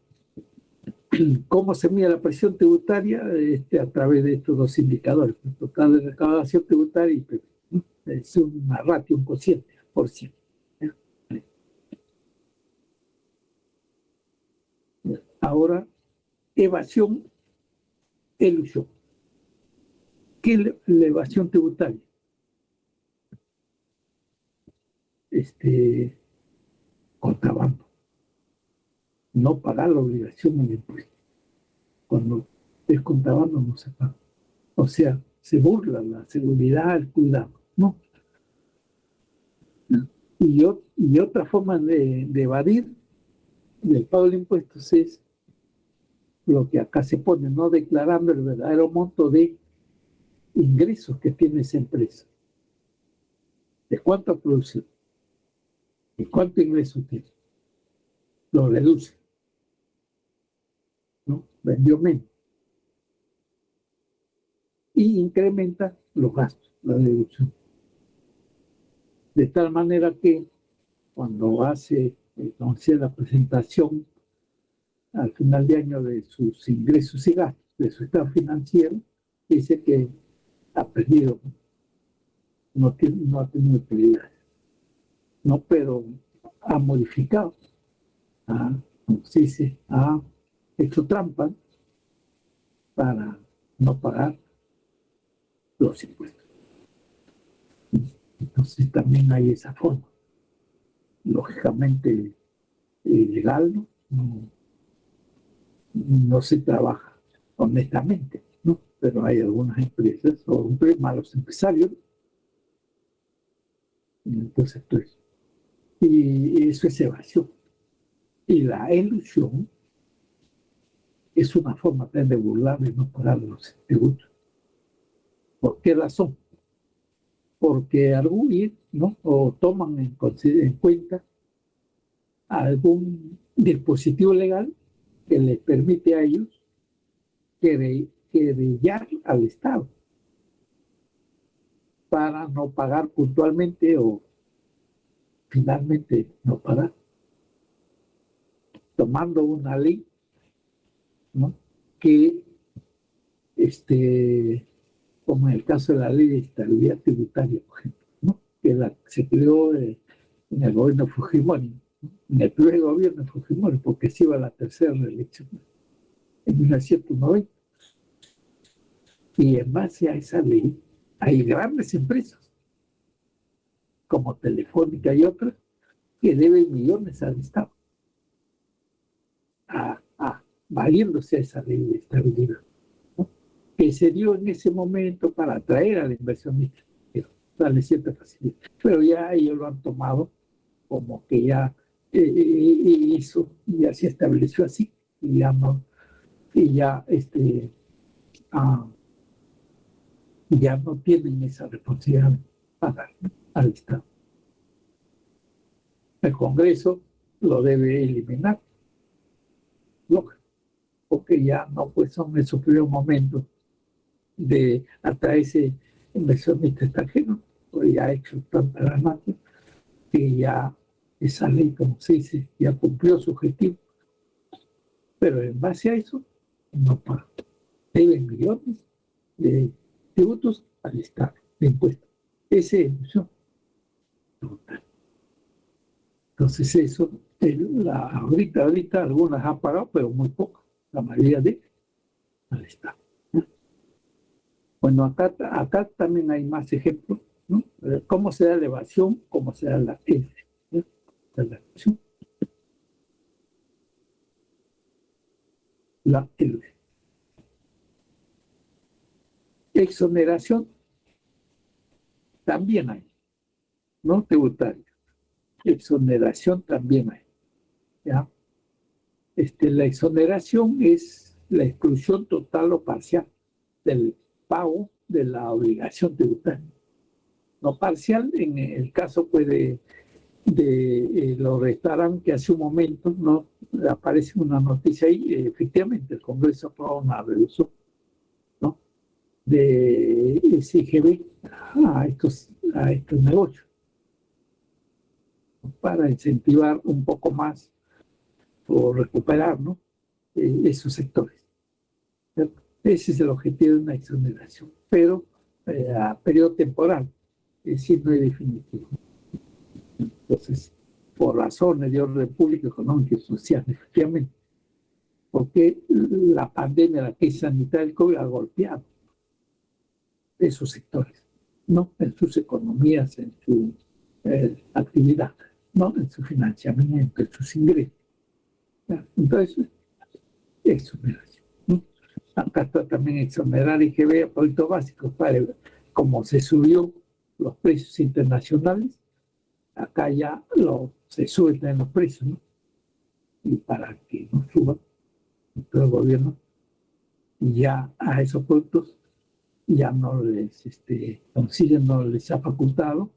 ¿Cómo se mide la presión tributaria? A través de estos dos indicadores, el total de recaudación tributaria y PIB, ¿no? Es una ratio, un cociente, por ciento. Ahora, evasión, elusión. ¿Qué es la evasión tributaria? Contrabando. No pagar la obligación del impuesto. Cuando es contrabando no se paga. O sea, se burla la seguridad, el cuidado, ¿no? Y otra forma de evadir del pago de impuestos es lo que acá se pone, no declarando el verdadero monto de ingresos que tiene esa empresa. ¿De cuánto ha producido? ¿Y cuánto ingreso tiene? Lo reduce, ¿no? Vendió menos. Y incrementa los gastos, la deducción. De tal manera que cuando hace entonces la presentación al final de año de sus ingresos y gastos, de su estado financiero, dice que ha perdido, no ha tenido utilidades, no, pero ha modificado, como se dice, ha hecho trampa para no pagar los impuestos. Entonces también hay esa forma, lógicamente ilegal, ¿no? No se trabaja honestamente, ¿no? Pero hay algunas empresas o malos empresarios. Entonces, pues, y eso es evasión. Y la elusión es una forma de burlar de no pagar los tributos. ¿Por qué razón? Porque arguyen, ¿no? O toman en cuenta algún dispositivo legal que les permite a ellos querellar al Estado para no pagar puntualmente o finalmente no pagar, tomando una ley, ¿no? Que, como en el caso de la ley de estabilidad tributaria, por ejemplo, ¿no? Que se creó en el gobierno Fujimori, ¿no? En el primer gobierno de Fujimori, porque se iba a la tercera reelección en 1990. Y en base a esa ley, hay grandes empresas, como Telefónica y otras, que deben millones al Estado, valiéndose a esa ley de estabilidad, ¿no? Que se dio en ese momento para atraer a la inversionista, darle cierta facilidad. Pero ya ellos lo han tomado como que ya hizo, ya se estableció así, y ya no, y ya, ya no tienen esa responsabilidad de pagar, ¿no?, al Estado. El Congreso lo debe eliminar, porque ya no pues son esos primeros momentos de atraerse inversionista extranjero, pues ya ha hecho tanta ganancia que ya esa ley, como se dice, ya cumplió su objetivo. Pero en base a eso, no paga. Deben millones de tributos al Estado, de impuestos. Esa es eso. Entonces eso, ahorita algunas han pagado, pero muy pocas, la mayoría de al Estado. ¿No? Bueno, acá también hay más ejemplos, ¿no? ¿Cómo se da la evasión? ¿Cómo se da la F? ¿No? La evasión. La L. Exoneración también hay, no tributaria. Exoneración también hay. ¿Ya? La exoneración es la exclusión total o parcial del pago de la obligación tributaria. No parcial en el caso pues, de los restaurantes que hace un momento no aparece una noticia ahí, efectivamente el Congreso aprobó una reducción, ¿no?, de SIGB a estos negocios para incentivar un poco más o recuperar, ¿no?, esos sectores. ¿Cierto? Ese es el objetivo de una exoneración, pero a periodo temporal, es decir, no es definitivo. Entonces, por razones de orden público, económico y social, efectivamente, porque la pandemia, la crisis sanitaria del COVID ha golpeado esos sectores, ¿no?, en sus economías, en su actividad, ¿no?, en su financiamiento, en sus ingresos. ¿Ya? Entonces, exoneración, ¿no? Acá está también exonerar IGB a productos básicos, para, como se subió los precios internacionales, acá ya se suben los precios, ¿no? Y para que no suban, todo el gobierno ya a esos productos ya no les consiguen, no les ha facultado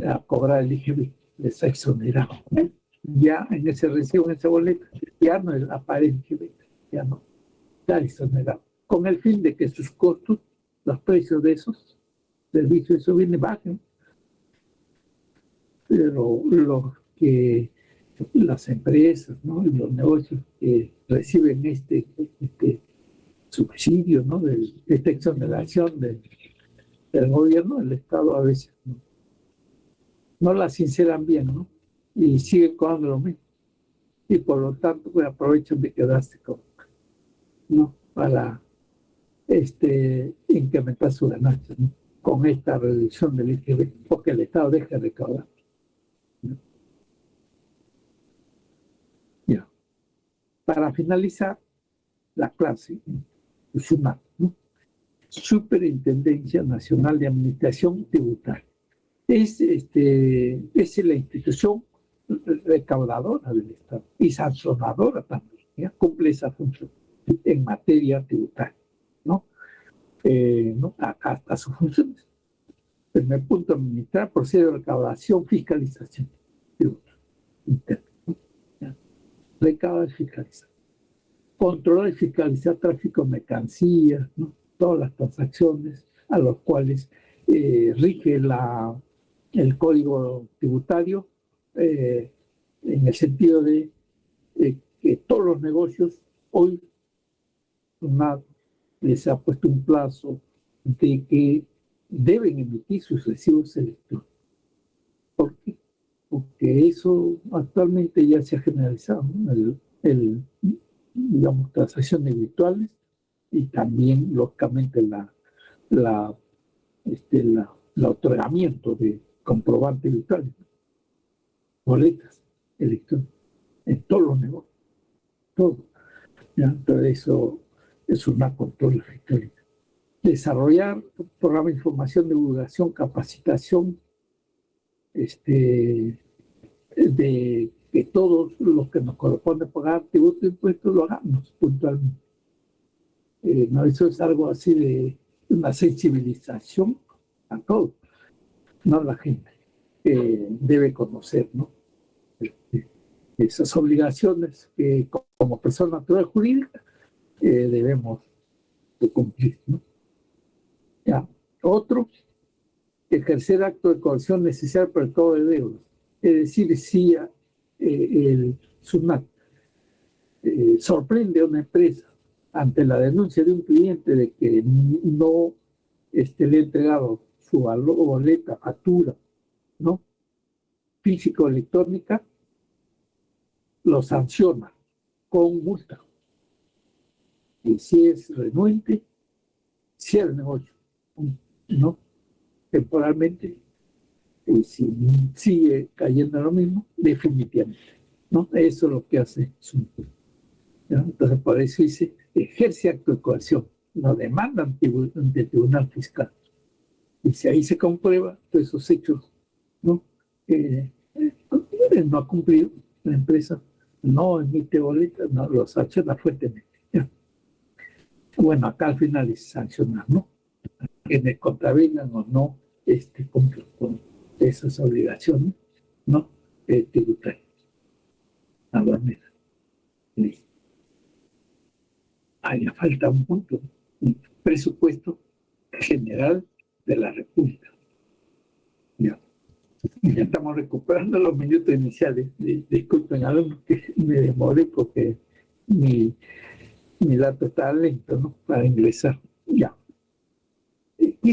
a cobrar el IGB, les ha exonerado. Ya en ese recibo, en esa boleta, ya no aparece IGB, ya no, está exonerado, con el fin de que sus costos, los precios de esos servicios, eso viene bajen. Pero los que las empresas, ¿no?, y los negocios que reciben este subsidio, ¿no?, esta exoneración del gobierno, el Estado a veces no la sinceran bien, ¿no?, y siguen cobrando lo mismo. Y por lo tanto, pues aprovechan de quedarse ¿no?, para incrementar su ganancia, ¿no?, con esta reducción del IGB, porque el Estado deja de recaudar. ¿No? Ya. Para finalizar la clase, SUNAT, ¿no?, Superintendencia Nacional de Administración Tributaria. Es la institución recaudadora del Estado y sancionadora también, ¿ya? Cumple esa función en materia tributaria, ¿no? ¿No? Hasta sus funciones. Primer punto, administrar, procede de recaudación, fiscalización, tributo interno, ¿no? Recaudar y fiscalizar. Controlar y fiscalizar tráfico de mercancías, ¿no?, todas las transacciones a los cuales rige el código tributario, en el sentido de que todos los negocios hoy les ha puesto un plazo de que deben emitir sus recibos electrónicos. ¿Por qué? Porque eso actualmente ya se ha generalizado, ¿no?, digamos, transacciones virtuales, y también, lógicamente, el otorgamiento de comprobantes virtuales, boletas electrónicas, en todos los negocios, todo. ¿Ya? Entonces, eso es una control electrónica. Desarrollar un programa de información, divulgación, capacitación, de que todos los que nos corresponde pagar tributo e impuestos lo hagamos puntualmente. No, eso es algo así de una sensibilización a todos, no la gente debe conocer, ¿no?, esas obligaciones que como persona natural jurídica debemos de cumplir, ¿no? Ya. Otro, ejercer acto de coerción necesario para el pago de deudas. Es decir, si el SUNAT sorprende a una empresa ante la denuncia de un cliente de que no le ha entregado su boleta, factura, ¿no? Física o electrónica, lo sanciona con multa. Y si es renuente, cierra el negocio, ¿no? Temporalmente, y si sigue cayendo en lo mismo, definitivamente, ¿no? Eso es lo que hace SUNAT. Entonces, por eso dice, ejerce acto de coerción, no demanda ante el Tribunal Fiscal. Y si ahí se comprueba todos esos hechos, ¿no? No ha cumplido la empresa, no emite boletas, no lo sanciona fuertemente. ¿Ya? Bueno, acá al final es sancionar, ¿no? Quienes contravengan o no cumplan con esas obligaciones, ¿no? Tributarias. Aduaneras. Listo. Ahí le falta un punto, un presupuesto general de la República. Ya. Ya estamos recuperando los minutos iniciales. Disculpen, alumnos, que me demoré porque mi dato está lento, ¿no? Para ingresar. Ya. ¿Qué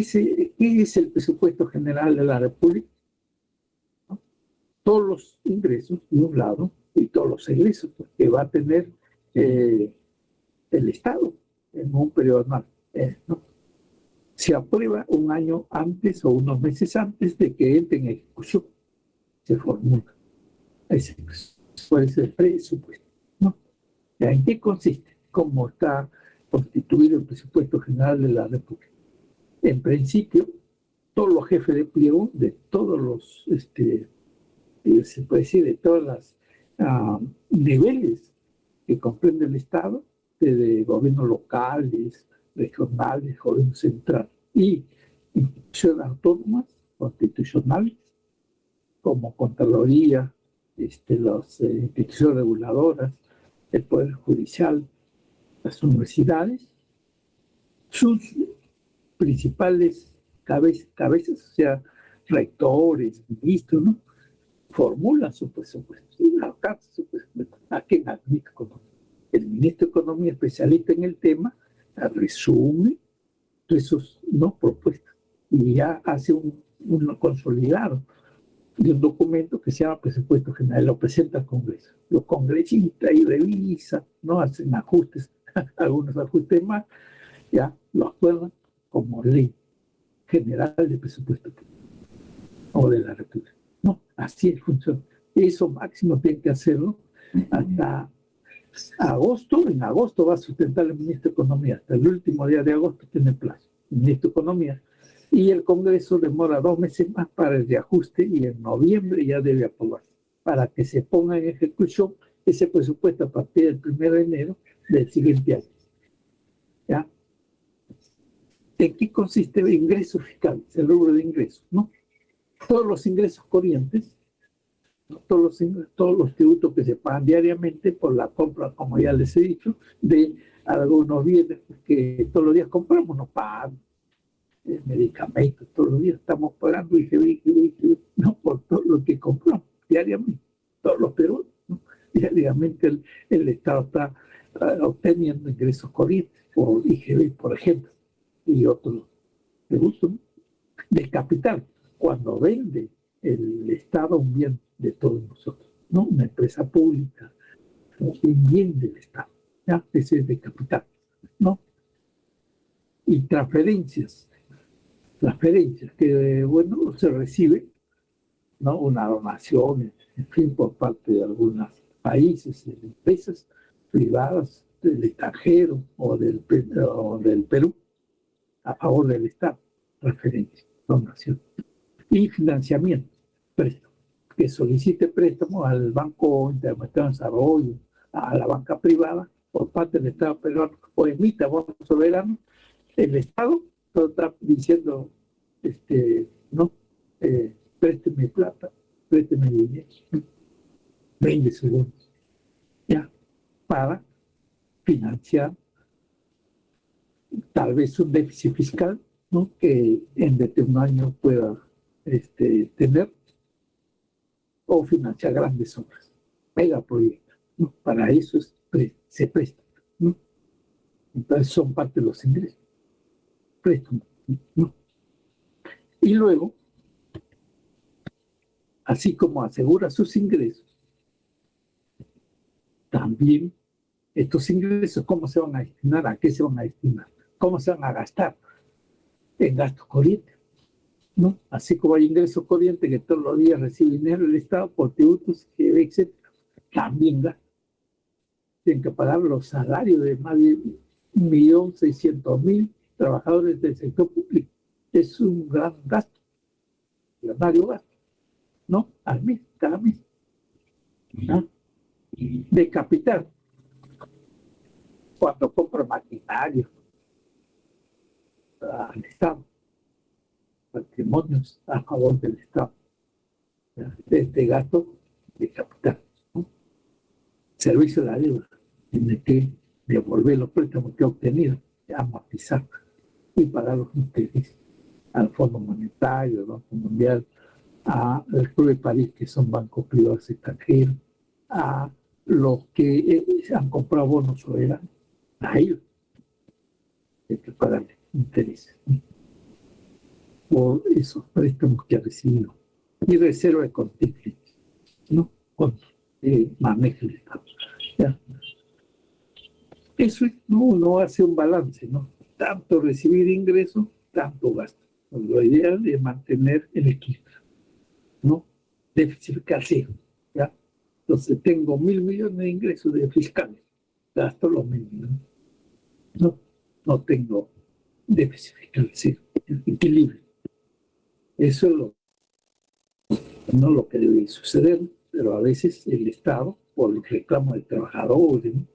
es el presupuesto general de la República? ¿No? Todos los ingresos, de un lado, y todos los egresos que va a tener el Estado en un periodo anual, ¿no? Se aprueba un año antes o unos meses antes de que entre en ejecución. Se formula. Ese puede ser el presupuesto, ¿no? ¿En qué consiste? ¿Cómo está constituido el presupuesto general de la República? En principio, todos los jefes de pliego de todos los, se puede decir, de todas las niveles que comprende el Estado, desde gobiernos locales, regionales, gobierno central y instituciones autónomas, constitucionales, como Contraloría, las instituciones reguladoras, el Poder Judicial, las universidades, sus principales cabezas, o sea, rectores, ministros, ¿no? Formulan su presupuesto. Su presupuesto. ¿A quién? Al ministro de Economía. El ministro de Economía, especialista en el tema, resume todas sus propuestas y ya hace un consolidado de un documento que se llama Presupuesto General, lo presenta al Congreso. Los congresistas ahí revisan, ¿no? Hacen ajustes, algunos ajustes más, ya lo acuerdan como ley general de presupuesto o de la República. No, así funciona. Eso máximo tiene que hacerlo hasta agosto. En agosto va a sustentar el ministro de Economía. Hasta el último día de agosto tiene plazo. El ministro de Economía. Y el Congreso demora 2 meses más para el reajuste y en noviembre ya debe aprobar para que se ponga en ejecución ese presupuesto a partir del 1 de enero del siguiente año. ¿Ya? ¿En qué consiste el ingreso fiscal? El rubro de ingresos, ¿no? Todos los ingresos corrientes, ¿no? Todos los tributos que se pagan diariamente por la compra, como ya les he dicho, de algunos bienes que todos los días compramos, nos pagan medicamentos, todos los días estamos pagando IGB, no, por todo lo que compramos diariamente, todos los peruanos, ¿no? Diariamente el Estado está obteniendo ingresos corrientes por IGB, por ejemplo, y otros tributos, ¿no? De capital, cuando vende el Estado un bien de todos nosotros, ¿no? Una empresa pública, ¿no? Un bien del Estado, ¿ya? Ese es de capital, ¿no? Y transferencias que, bueno, se recibe, ¿no? Una donación, en fin, por parte de algunos países, de empresas privadas del extranjero o del Perú a favor del Estado, transferencia, donación. Y financiamiento, préstamo, que solicite préstamo al Banco Interamericano de Desarrollo, a la banca privada, por parte del Estado peruano, o emita bonos soberanos, el Estado está diciendo, no, présteme plata, présteme dinero, vende seguros, ya, para financiar tal vez un déficit fiscal, ¿no? Que en determinado año pueda tener, o financiar grandes obras, megaproyectos, ¿no? Para eso se presta, ¿no? Entonces son parte de los ingresos, préstamos, ¿no? Y luego, así como asegura sus ingresos, también estos ingresos, ¿cómo se van a destinar? ¿A qué se van a destinar? ¿Cómo se van a gastar? En gastos corrientes, ¿no? Así como hay ingresos corrientes que todos los días recibe dinero el Estado por tributos, etc. También gastan. Tienen que pagar los salarios de más de 1.600.000 trabajadores del sector público. Es un gran gasto, millonario gasto, ¿no? Al mes, cada mes. ¿No? De capital, cuando compra maquinaria al Estado, patrimonios a favor del Estado, este gasto de capital, ¿no? Servicio de la deuda, tiene que devolver los préstamos que ha obtenido, amortizar y pagar los intereses al Fondo Monetario, al Banco Mundial, al Club de París, que son bancos privados extranjeros, a los que han comprado bonos soberanos, a ellos hay que pagarles intereses, ¿no? Por esos préstamos que ha recibido. Y reserva de contingencia, ¿no? Con manejo del Estado. ¿Ya? Eso no, uno hace un balance, ¿no? Tanto recibir ingresos, tanto gasto. Lo ideal es mantener el equilibrio, ¿no? Déficit cero, ¿ya? Entonces tengo 1.000 millones de ingresos de fiscales, gasto los 1.000 millones. No tengo déficit fiscal cero, equilibrio. Eso es no lo que debe suceder, pero a veces el Estado, por el reclamo de trabajadores, ¿no?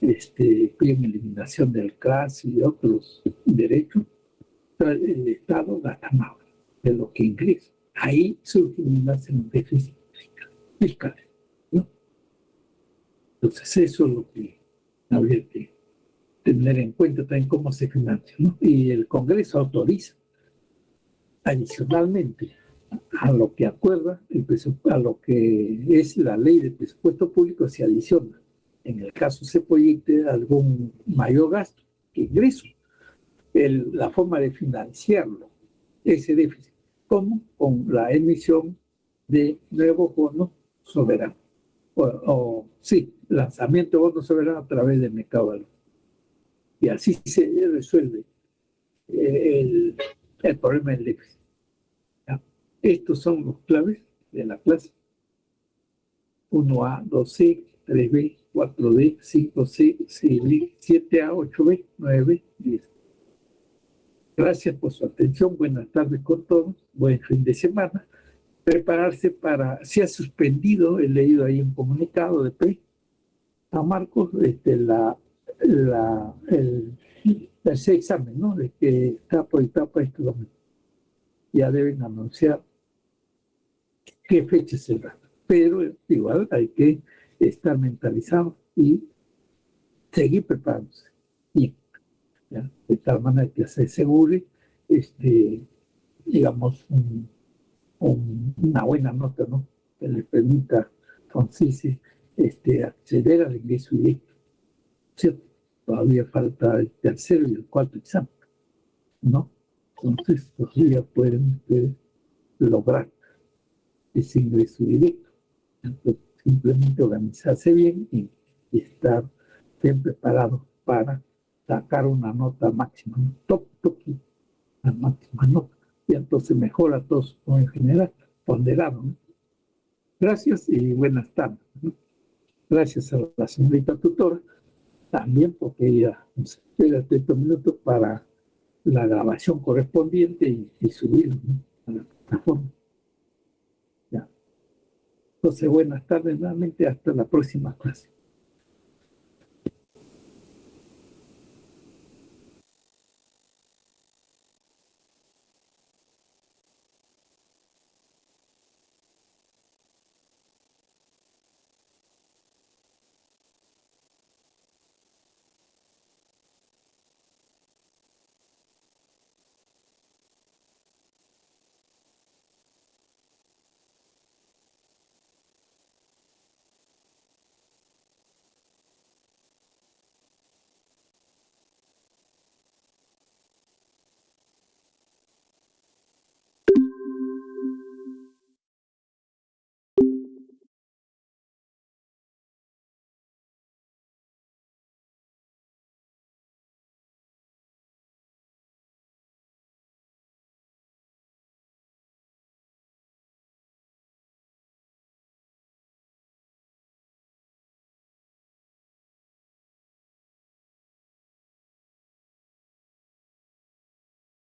Piden eliminación del CRAS y otros derechos, pero el Estado gasta más de lo que ingresa. Ahí surgen más en déficit fiscal, ¿no? Entonces eso es lo que habría que tener en cuenta también cómo se financia, ¿no? Y el Congreso autoriza adicionalmente a lo que acuerda, a lo que es la ley de presupuesto público, se adiciona. En el caso se proyecte algún mayor gasto que ingreso, la forma de financiarlo, ese déficit, como con la emisión de nuevos bonos soberanos. Sí, lanzamiento de bonos soberanos a través del mercado de valores. Y así se resuelve el problema del déficit. ¿Ya? Estos son los claves de la clase 1A, 2C, 3B, 4D, 5C, 6B, 7A, 8B, 9B, 10. Gracias por su atención. Buenas tardes con todos. Buen fin de semana. Prepararse para, se ha suspendido, he leído ahí un comunicado de PRI a Marcos, el tercer examen, ¿no? De que está por etapa este domingo. Ya deben anunciar qué fecha será. Pero igual hay que estar mentalizados y seguir preparándose. Bien, ¿ya? De tal manera que se asegure, digamos, una buena nota, ¿no? Que le permita entonces acceder al ingreso directo, ¿cierto? Todavía falta el tercero y el cuarto examen, ¿no? Entonces, todavía pueden ustedes lograr ese ingreso directo. Entonces, simplemente organizarse bien y estar bien preparados para sacar una nota máxima, ¿no? La máxima nota. Y entonces mejora todo en general, ponderado, ¿no? Gracias y buenas tardes, ¿no? Gracias a la señorita tutora, también porque ella nos espera 30 minutos para la grabación correspondiente y subirlo, ¿no? A la plataforma. Ya. Entonces, buenas tardes nuevamente, hasta la próxima clase.